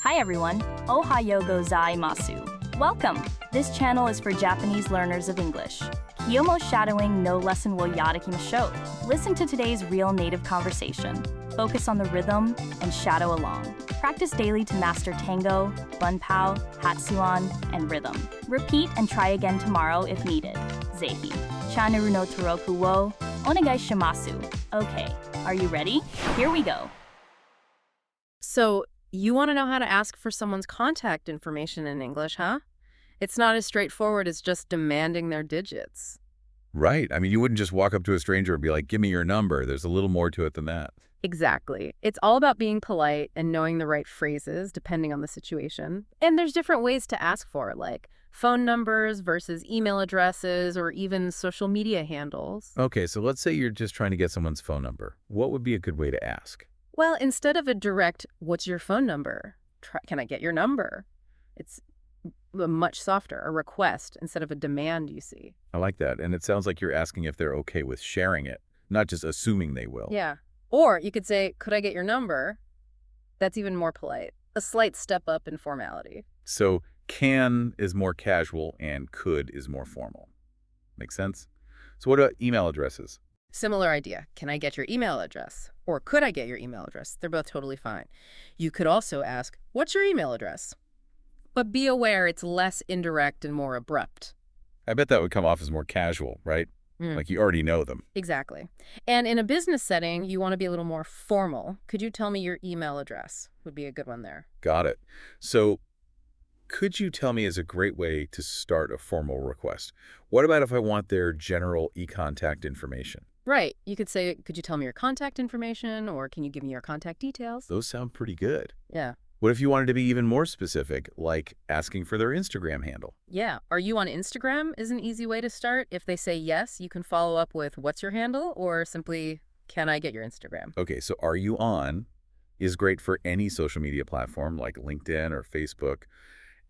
Hi everyone, Ohayo gozaimasu. Welcome! This channel is for Japanese learners of English. Kiyomo shadowing no lesson wo yadakimashou. Listen to today's real native conversation. Focus on the rhythm and shadow along. Practice daily to master tango, bunpao, hatsuan, and rhythm. Repeat and try again tomorrow if needed. Zehi. Channel no toroku wo onegai shimasu. Okay, are you ready? Here we go. So, you want to know how to ask for someone's contact information in English, huh? It's not as straightforward as just demanding their digits. Right. I mean, you wouldn't just walk up to a stranger and be like, give me your number. There's a little more to it than that. Exactly. It's all about being polite and knowing the right phrases depending on the situation. And there's different ways to ask for it, like phone numbers versus email addresses or even social media handles. Okay, so let's say you're just trying to get someone's phone number. What would be a good way to ask? Well, instead of a direct, what's your phone number? Can I get your number? It's much softer, a request instead of a demand, you see. I like that. And it sounds like you're asking if they're okay with sharing it, not just assuming they will. Yeah. Or you could say, could I get your number? That's even more polite. A slight step up in formality. So can is more casual and could is more formal. Make sense? So what about email addresses? Similar idea. Can I get your email address? Or could I get your email address? They're both totally fine. You could also ask, what's your email address? But be aware it's less indirect and more abrupt. I bet that would come off as more casual, right? Like you already know them. Exactly. And in a business setting, you want to be a little more formal. Could you tell me your email address? Would be a good one there. Got it. So could you tell me is a great way to start a formal request. What about if I want their general e-contact information? Right. You could say, could you tell me your contact information, or can you give me your contact details? Those sound pretty good. Yeah. What if you wanted to be even more specific, like asking for their Instagram handle? Yeah. Are you on Instagram is an easy way to start. If they say yes, you can follow up with, what's your handle? Or simply, can I get your Instagram? Okay, so are you on is great for any social media platform like LinkedIn or Facebook.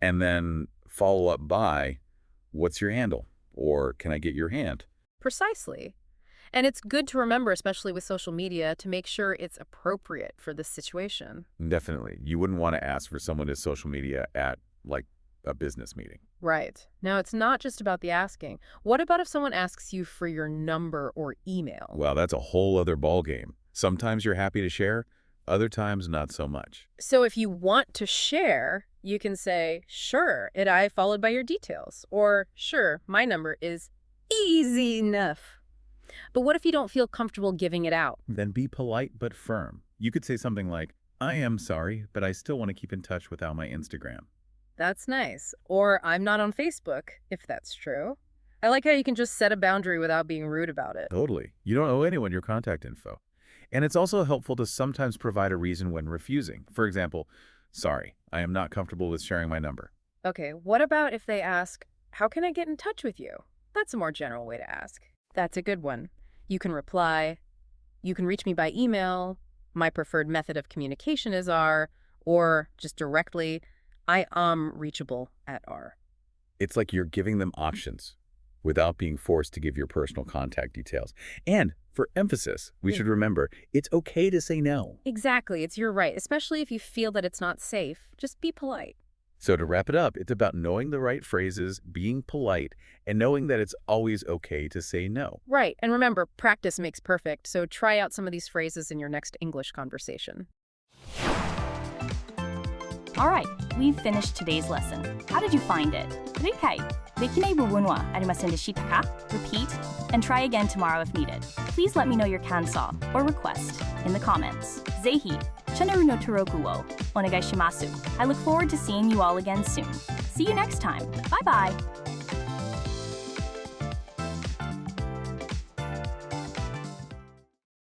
And then follow up by, what's your handle? Or can I get your hand? Precisely. And it's good to remember, especially with social media, to make sure it's appropriate for this situation. Definitely. You wouldn't want to ask for someone's social media at, like, a business meeting. Right. Now, it's not just about the asking. What about if someone asks you for your number or email? Well, that's a whole other ballgame. Sometimes you're happy to share, other times not so much. So if you want to share, you can say, sure, I followed by your details. Or, sure, my number is easy enough. But what if you don't feel comfortable giving it out? Then be polite but firm. You could say something like, I am sorry, but I still want to keep in touch without my Instagram. That's nice. Or I'm not on Facebook, if that's true. I like how you can just set a boundary without being rude about it. Totally. You don't owe anyone your contact info. And it's also helpful to sometimes provide a reason when refusing. For example, sorry, I am not comfortable with sharing my number. Okay, what about if they ask, how can I get in touch with you? That's a more general way to ask. That's a good one. You can reply, you can reach me by email, my preferred method of communication is R, or just directly, I am reachable at R. It's like you're giving them options without being forced to give your personal contact details. And for emphasis, we should remember, it's okay to say no. Exactly, it's your right, especially if you feel that it's not safe. Just be polite. So to wrap it up, it's about knowing the right phrases, being polite, and knowing that it's always okay to say no. Right, and remember, practice makes perfect, so try out some of these phrases in your next English conversation. All right, we've finished today's lesson. How did you find it? 理解できない部分はありませんでしたか? Repeat and try again tomorrow if needed. Please let me know your kansa or request in the comments. ぜひ channel no toroku wo onegai shimasu. I look forward to seeing you all again soon. See you next time. Bye-bye.